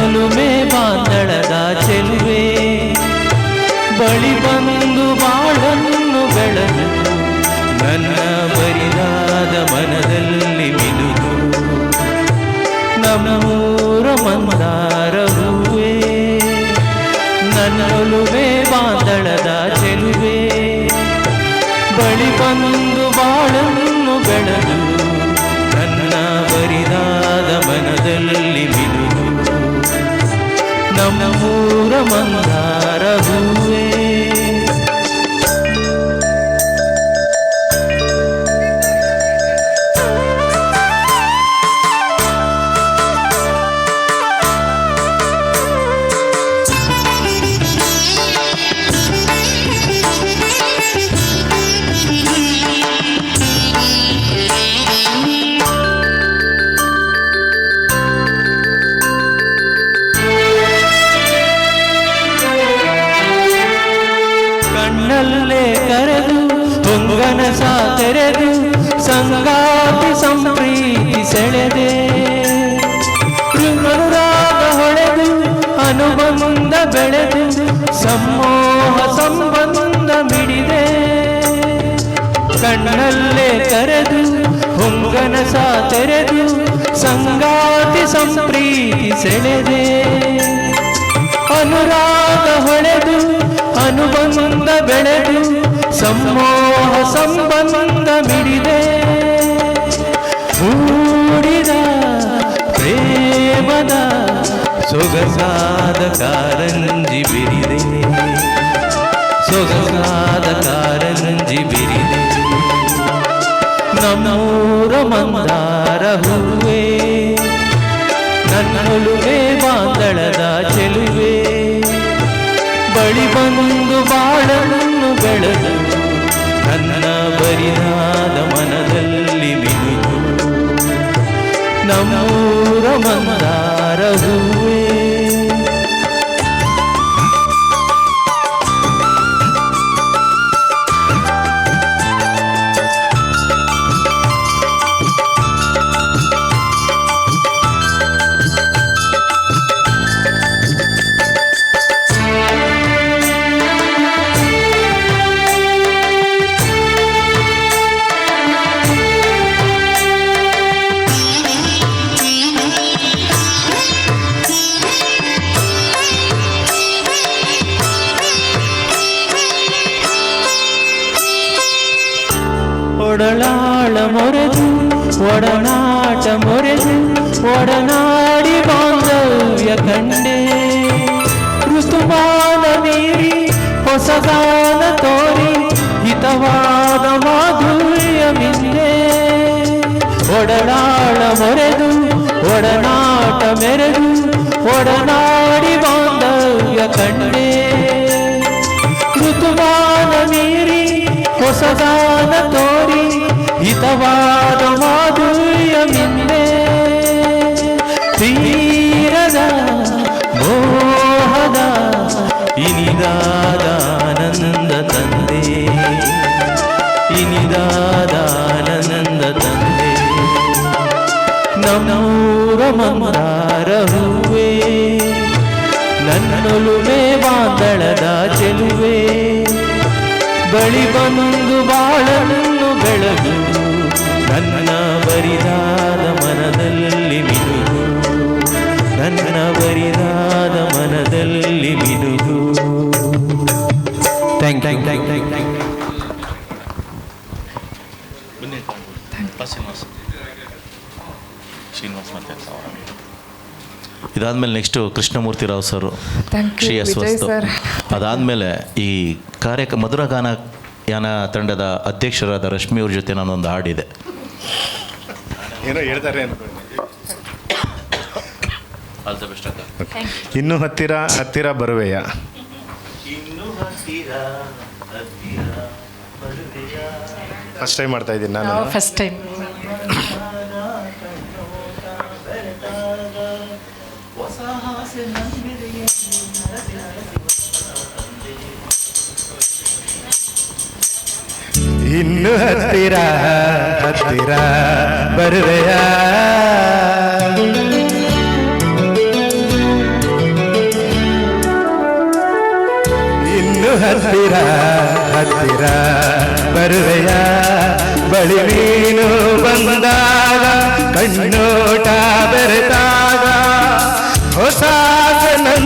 ನನ್ನೊಲುಮೆ ಬಾಂದಳದ ಚೆಲುವೆ ಬಳಿ ಬಂದು ಬಾಳನ್ನು ಬೆಳೆದು ನನ್ನ ಬರಿದಾದ ಮನದಲ್ಲಿ ಮಿನುಗು ನಮ್ಮೂರ ಮಂದಾರ ಹೂವೇ ನನ್ನೊಲುಮೆ ಬಾಂದಳದ ಚೆಲುವೆ ಬಳಿ ಬಂದು ಬಾಳನ್ನು ಬೆಳೆದು ನನ್ನ ಬರಿದಾದ ಮನದಲ್ಲಿ ಮಿನುಗು ನಮ್ಮೂರ ಮಂದಾರ ಹೂವೇ ಕಣ್ಣಲ್ಲೇ ಕರೆದು ಹೊಂಗನಸ ತೆರೆದು ಸಂಗಾತಿ ಸಂಪ್ರೀತಿ ಸೆಳೆದೆ ಅನುರಾಗ ಹೊಳೆದು ಅನುಬಂಧ ಬೆಳೆದು ಸಮೋಹ ಸಂಬಂಧ ಮಿಡಿದೆ ಕಣ್ಣಲ್ಲೇ ಕರೆದು ಹೊಂಗನಸ ತೆರೆದು ಸಂಗಾತಿ ಸಂಪ್ರೀತಿ ಸೆಳೆದೆ ಅನುರಾಗ ಹೊಳೆದು ಅನುಬಂಧ ಬೆಳೆದು ಸಮೋಹ ಸಂಬಂಧ ಮಿಡಿದೆ ಮೂಡಿದ ಪ್ರೇಮದ ಸೊಗಸಾದ ಕಾರಂಜಿ ಬಿರಿದೆ ಸೊಗಸಾದ ಕಾರಂಜಿ ಬಿರಿದೆ ನಮ್ಮೂರ ಮಂದಾರ ಹೂವೇ ನನ್ನೊಲುಮೆ ಬಾಂದಳದ ಚೆಲುವೆ ಬಳಿ ಬಂದು ಬಾಳನ್ನು ಬೆಳೆದು ನನ್ನ ಬರಿದಾದ ಮನದಲ್ಲಿ ಮಿನುಗು ನಮ್ಮೂರ ಮಂದಾರ ಹೂವೇ ಒಡಲಾಳ ಮೊರೆದು ಒಡನಾಟ ಮೊರೆದು ಒಡನಾಡಿ ಬಾಂಧವ್ಯ ಕಂಡೆ ಋತುಮಾನ ಮೀರಿ ಹೊಸದಾನ ತೋರಿ ಹಿತವಾದ ಮಾಧುರ್ಯ ಮಿಂದೆ ಒಡಲಾಳ ಮೊರೆದು ಒಡನಾಟ ಮೆರೆದು ಒಡನಾಡಿ ಬಾಂಧವ್ಯ ಕಂಡೆ ಋತುಮಾನ ಮೀರಿ ಹೊಸದಾನ ತೋರಿ ಹಿತವಾದ ಮಾಧುರ್ಯ ಮಿಂದೆ ತೀರದ ಮೋಹದ ಇನಿದಾದ ಆನಂದ ತಂದೆ ಇನಿದಾದ ಆನಂದ ತಂದೆ ನಮ್ಮೂರ ಮಂದಾರ ಹೂವೇ ನನ್ನೊಲುಮೆ ಬಾಂದಳದ ಚೆಲುವೆ ಬಳಿ ಬಂದು ಬಾಳನ್ನು ಬೆಳೆದು ನನ್ನ ಬರಿದಾದ ಮನದಲ್ಲಿ ಮಿನುಗು ನನ್ನ ಬರಿದಾದ ಮನದಲ್ಲಿ ಮಿನುಗು ಥ್ಯಾಂಕ್ ಶ್ರೀನಿವಾಸ್ ಮತ್ತೆ ಇದಾದ್ಮೇಲೆ ನೆಕ್ಸ್ಟು ಕೃಷ್ಣಮೂರ್ತಿ ರಾವ್ ಸರು ಶ್ರೀ ಅಸ್ವಸ್ತು. ಅದಾದಮೇಲೆ ಈ ಮಧುರ ಗಾನ ಯಾನ ತಂಡದ ಅಧ್ಯಕ್ಷರಾದ ರಶ್ಮಿ ಅವ್ರ ಜೊತೆ ನಾನೊಂದು ಹಾಡಿದೆ. ಏನೋ ಹೇಳ್ತಾರೆ ಆಲ್ ದ ಬೆಸ್ಟ್ ಅಕ್ಕ. ಇನ್ನೂ ಹತ್ತಿರ ಹತ್ತಿರ ಬರುವೆಯ ಫಸ್ಟ್ ಟೈಮ್ ಮಾಡ್ತಾ ಇದ್ದೀನಿ ನಾನು. ಫಸ್ಟ್ ಟೈಮ್ ಇನ್ನು ಹತ್ತಿರ ಹತ್ತಿರ ಬರುವೆಯ ಹತ್ತಿರ ಹತ್ತಿರ ಬರುವೆಯ ಬಳಿ ನೀನು ಬಂದಾಗ ಕಣ್ಣೋಟ ಬೆರೆತಾಗ ಹೊಸ